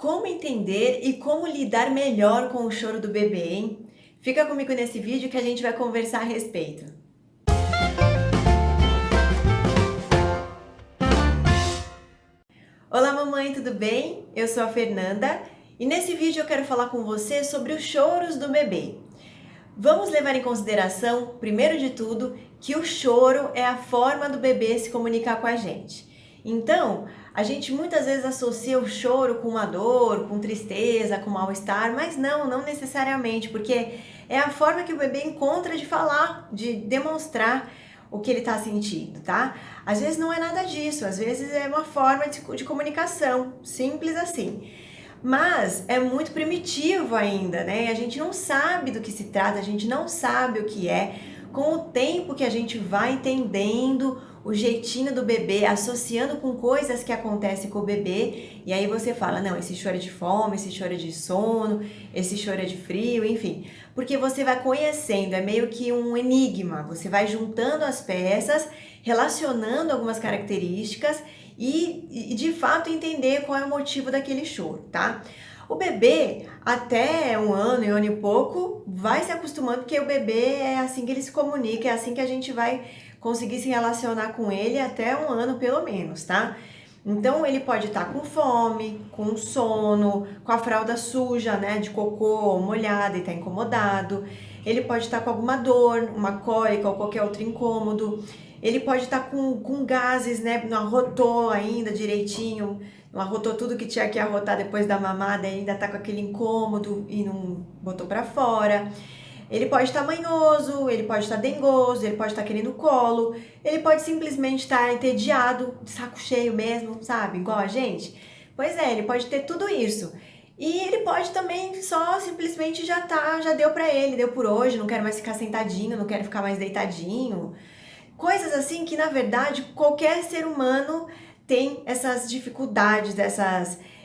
Como entender e como lidar melhor com o choro do bebê, hein? Fica comigo nesse vídeo que a gente vai conversar a respeito. Olá mamãe, tudo bem? Eu sou a Fernanda e nesse vídeo eu quero falar com você sobre os choros do bebê. Vamos levar em consideração, primeiro de tudo, que o choro é a forma do bebê se comunicar com a gente. Então, a gente muitas vezes associa o choro com uma dor, com tristeza, com mal-estar, mas não necessariamente, porque é a forma que o bebê encontra de falar, de demonstrar o que ele está sentindo, tá? Às vezes não é nada disso, às vezes é uma forma de comunicação, simples assim. Mas é muito primitivo ainda, né? A gente não sabe do que se trata, a gente não sabe o que é. Com o tempo que a gente vai entendendo o jeitinho do bebê, associando com coisas que acontecem com o bebê, e aí você fala, não, esse choro é de fome, esse choro é de sono, esse choro é de frio, enfim. Porque você vai conhecendo, é meio que um enigma, você vai juntando as peças, relacionando algumas características e de fato entender qual é o motivo daquele choro, tá? O bebê, até um ano e pouco, vai se acostumando, porque o bebê é assim que ele se comunica, é assim que a gente vai conseguir se relacionar com ele até um ano pelo menos, tá? Então ele pode estar com fome, com sono, com a fralda suja, né, de cocô molhada e tá incomodado. Ele pode estar com alguma dor, uma cólica ou qualquer outro incômodo. Ele pode estar com gases, né, não arrotou ainda direitinho, não arrotou tudo que tinha que arrotar depois da mamada e ainda tá com aquele incômodo e não botou pra fora. Ele pode estar manhoso, ele pode estar dengoso, ele pode estar querendo colo, ele pode simplesmente estar entediado, de saco cheio mesmo, sabe? Igual a gente. Pois é, ele pode ter tudo isso. E ele pode também só simplesmente já deu pra ele, deu por hoje, não quero mais ficar sentadinho, não quero ficar mais deitadinho. Coisas assim que, na verdade, qualquer ser humano tem essas dificuldades,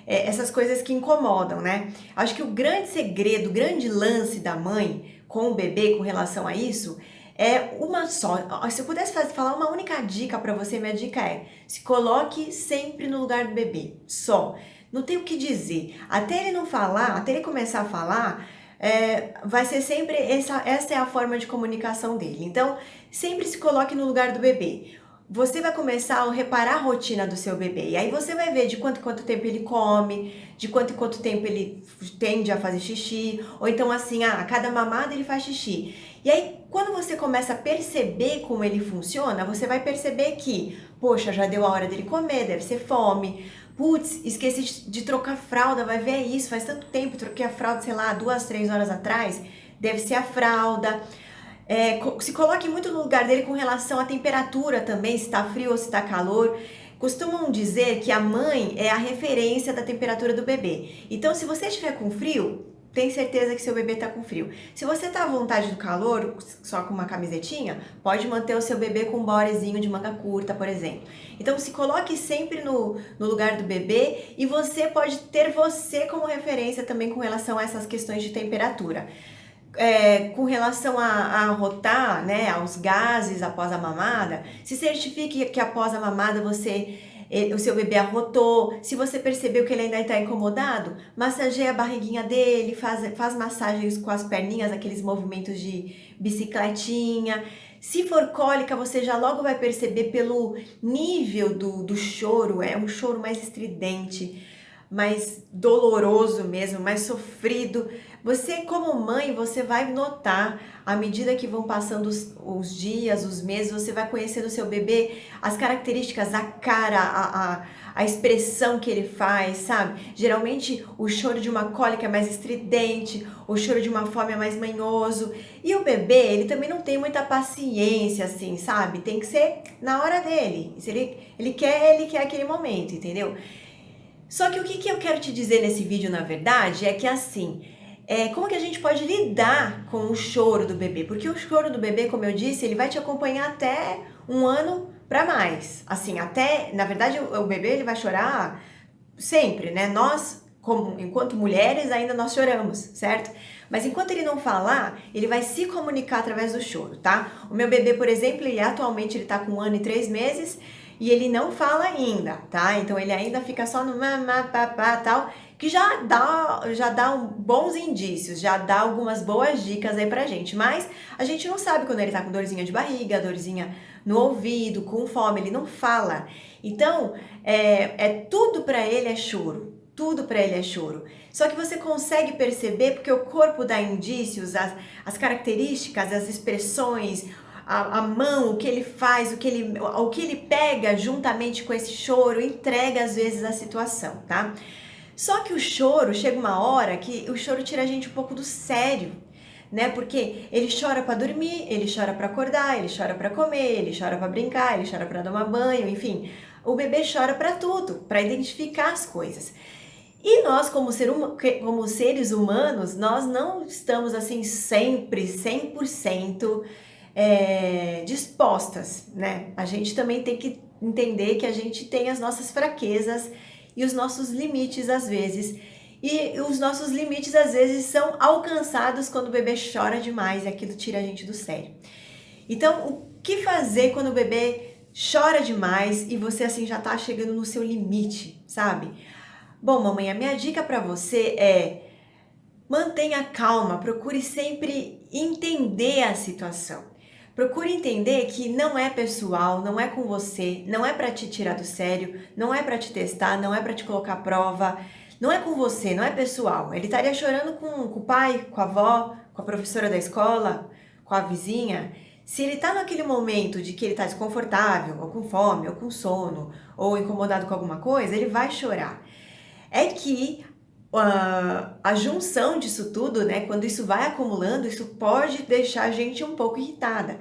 essas coisas que incomodam, né? Acho que o grande segredo, o grande lance da mãe com o bebê com relação a isso é uma só. Se eu pudesse falar uma única dica para você, minha dica é: se coloque sempre no lugar do bebê, só. Não tem o que dizer. Até ele não falar, até ele começar a falar, vai ser sempre essa é a forma de comunicação dele. Então, sempre se coloque no lugar do bebê. Você vai começar a reparar a rotina do seu bebê. E aí você vai ver de quanto em quanto tempo ele come, de quanto em quanto tempo ele tende a fazer xixi, ou então assim, a cada mamada ele faz xixi. E aí, quando você começa a perceber como ele funciona, você vai perceber que, poxa, já deu a hora dele comer, deve ser fome. Putz, esqueci de trocar fralda, vai ver isso, faz tanto tempo, troquei a fralda, sei lá, 2, 3 horas atrás, deve ser a fralda. Se coloque muito no lugar dele com relação à temperatura também, se está frio ou se está calor. Costumam dizer que a mãe é a referência da temperatura do bebê. Então, se você estiver com frio, tem certeza que seu bebê está com frio. Se você está à vontade do calor, só com uma camisetinha, pode manter o seu bebê com um bodyzinho de manga curta, por exemplo. Então, se coloque sempre no lugar do bebê e você pode ter você como referência também com relação a essas questões de temperatura. Com relação a rotar, né, aos gases após a mamada, se certifique que após a mamada o seu bebê arrotou. Se você percebeu que ele ainda está incomodado, massageia a barriguinha dele, faz massagens com as perninhas, aqueles movimentos de bicicletinha. Se for cólica, você já logo vai perceber pelo nível do choro, é um choro mais estridente, mais doloroso mesmo, mais sofrido. Você, como mãe, você vai notar, à medida que vão passando os dias, os meses, você vai conhecendo o seu bebê, as características, a cara, a expressão que ele faz, sabe? Geralmente o choro de uma cólica é mais estridente, o choro de uma fome é mais manhoso. E o bebê, ele também não tem muita paciência, assim, sabe? Tem que ser na hora dele. Se ele quer aquele momento, entendeu? Só que o que eu quero te dizer nesse vídeo, na verdade, é que assim, como que a gente pode lidar com o choro do bebê? Porque o choro do bebê, como eu disse, ele vai te acompanhar até um ano para mais. Assim, até, na verdade, o bebê ele vai chorar sempre, né? Nós, enquanto mulheres, ainda nós choramos, certo? Mas enquanto ele não falar, ele vai se comunicar através do choro, tá? O meu bebê, por exemplo, atualmente ele tá com 1 ano e 3 meses, e ele não fala ainda, tá? Então ele ainda fica só no mamá, papá, tal. que já dá bons indícios, já dá algumas boas dicas aí pra gente. Mas a gente não sabe quando ele tá com dorzinha de barriga, dorzinha no ouvido, com fome, ele não fala. Então, tudo pra ele é choro. Tudo para ele é choro. Só que você consegue perceber porque o corpo dá indícios, as características, as expressões, a mão, o que ele faz, o que ele pega juntamente com esse choro, entrega às vezes a situação, tá? Só que o choro, chega uma hora que o choro tira a gente um pouco do sério, né? Porque ele chora para dormir, ele chora para acordar, ele chora para comer, ele chora para brincar, ele chora para tomar banho, enfim. O bebê chora para tudo, para identificar as coisas. E nós, como seres humanos, nós não estamos assim sempre 100% dispostas, né? A gente também tem que entender que a gente tem as nossas fraquezas e os nossos limites às vezes. E os nossos limites às vezes são alcançados quando o bebê chora demais e aquilo tira a gente do sério. Então, o que fazer quando o bebê chora demais e você assim já tá chegando no seu limite, sabe? Bom, mamãe, a minha dica para você é: mantenha calma, procure sempre entender a situação. Procure entender que não é pessoal, não é com você, não é para te tirar do sério, não é para te testar, não é para te colocar à prova, não é com você, não é pessoal. Ele estaria chorando com o pai, com a avó, com a professora da escola, com a vizinha. Se ele tá naquele momento de que ele tá desconfortável, ou com fome, ou com sono, ou incomodado com alguma coisa, ele vai chorar. É que a junção disso tudo, né, quando isso vai acumulando, isso pode deixar a gente um pouco irritada.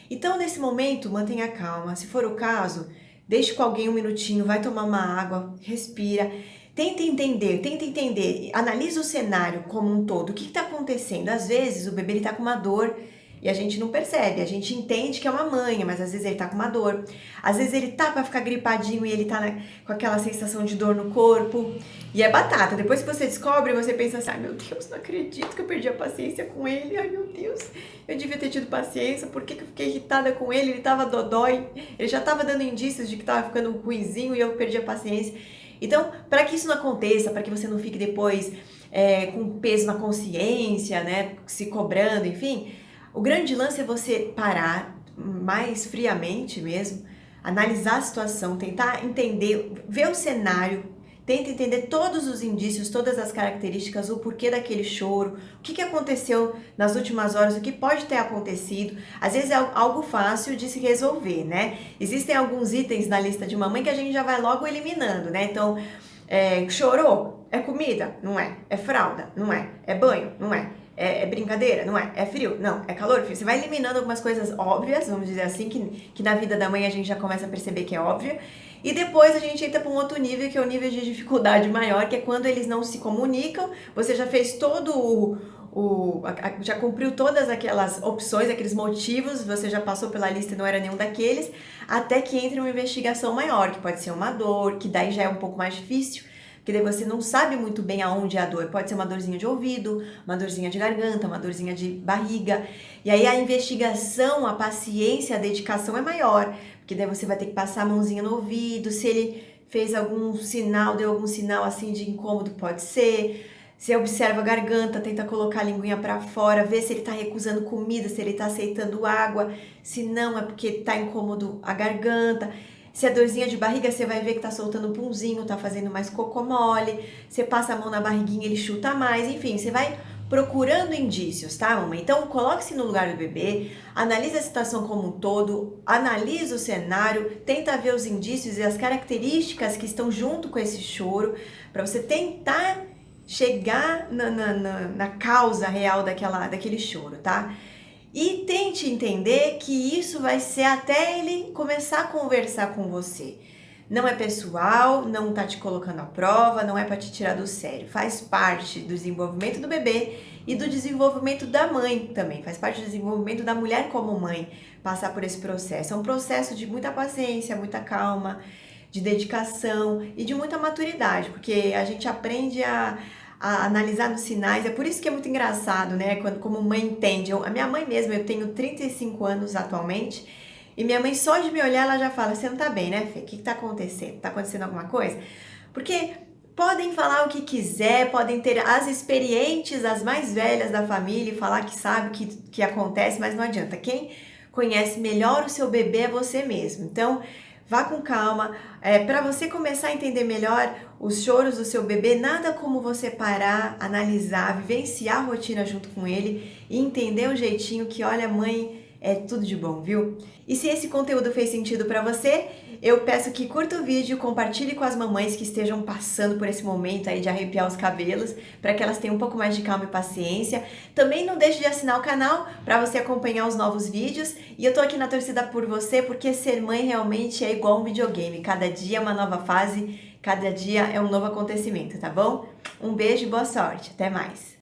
Então, nesse momento, mantenha calma. Se for o caso, deixe com alguém um minutinho, vai tomar uma água, respira. Tenta entender, analisa o cenário como um todo. O que está acontecendo? Às vezes, o bebê está com uma dor e a gente não percebe, a gente entende que é uma manha, mas às vezes ele tá com uma dor. Às vezes ele tá pra ficar gripadinho e ele tá com aquela sensação de dor no corpo. E é batata. Depois que você descobre, você pensa assim: ai meu Deus, não acredito que eu perdi a paciência com ele. Ai meu Deus, eu devia ter tido paciência. Por que eu fiquei irritada com ele? Ele tava dodói. Ele já tava dando indícios de que tava ficando ruinzinho e eu perdi a paciência. Então, para que isso não aconteça, para que você não fique depois com peso na consciência, né, se cobrando, enfim, o grande lance é você parar mais friamente mesmo, analisar a situação, tentar entender, ver o cenário, tenta entender todos os indícios, todas as características, o porquê daquele choro, o que aconteceu nas últimas horas, o que pode ter acontecido. Às vezes é algo fácil de se resolver, né? Existem alguns itens na lista de mamãe que a gente já vai logo eliminando, né? Então, chorou? É comida? Não é. É fralda? Não é. É banho? Não é. É brincadeira? Não é. É frio? Não. É calor? Frio? Você vai eliminando algumas coisas óbvias, vamos dizer assim, que na vida da mãe a gente já começa a perceber que é óbvio. E depois a gente entra para um outro nível, que é o nível de dificuldade maior, que é quando eles não se comunicam, você já fez todo já cumpriu todas aquelas opções, aqueles motivos, você já passou pela lista e não era nenhum daqueles, até que entre uma investigação maior, que pode ser uma dor, que daí já é um pouco mais difícil, porque daí você não sabe muito bem aonde é a dor. Pode ser uma dorzinha de ouvido, uma dorzinha de garganta, uma dorzinha de barriga. E aí a investigação, a paciência, a dedicação é maior, porque daí você vai ter que passar a mãozinha no ouvido, se ele fez algum sinal, deu algum sinal assim de incômodo, pode ser. Você observa a garganta, tenta colocar a linguinha para fora, vê se ele tá recusando comida, se ele tá aceitando água, se não é porque tá incômodo a garganta. Se é dorzinha de barriga, você vai ver que tá soltando um punzinho, tá fazendo mais cocô mole. Você passa a mão na barriguinha, ele chuta mais. Enfim, você vai procurando indícios, tá, mamãe? Então, coloque-se no lugar do bebê, analise a situação como um todo, analise o cenário, tenta ver os indícios e as características que estão junto com esse choro, para você tentar chegar na causa real daquele choro, tá? E tente entender que isso vai ser até ele começar a conversar com você. Não é pessoal, não tá te colocando à prova, não é para te tirar do sério. Faz parte do desenvolvimento do bebê e do desenvolvimento da mãe também. Faz parte do desenvolvimento da mulher como mãe passar por esse processo. É um processo de muita paciência, muita calma, de dedicação e de muita maturidade, porque a gente aprende a analisar nos sinais. É por isso que é muito engraçado, né? Como mãe entende. A minha mãe mesmo, eu tenho 35 anos atualmente, e minha mãe só de me olhar, ela já fala: você não tá bem, né, Fê? O que tá acontecendo? Tá acontecendo alguma coisa? Porque Podem falar o que quiser, podem ter as experientes, as mais velhas da família e falar que sabe o que acontece, mas não adianta. Quem conhece melhor o seu bebê é você mesmo. Então, vá com calma. Para você começar a entender melhor os choros do seu bebê, nada como você parar, analisar, vivenciar a rotina junto com ele e entender o jeitinho que, olha, mãe, é tudo de bom, viu? E se esse conteúdo fez sentido para você, eu peço que curta o vídeo, compartilhe com as mamães que estejam passando por esse momento aí de arrepiar os cabelos, para que elas tenham um pouco mais de calma e paciência. Também não deixe de assinar o canal para você acompanhar os novos vídeos. E eu tô aqui na torcida por você, porque ser mãe realmente é igual um videogame. Cada dia é uma nova fase, cada dia é um novo acontecimento, tá bom? Um beijo e boa sorte. Até mais!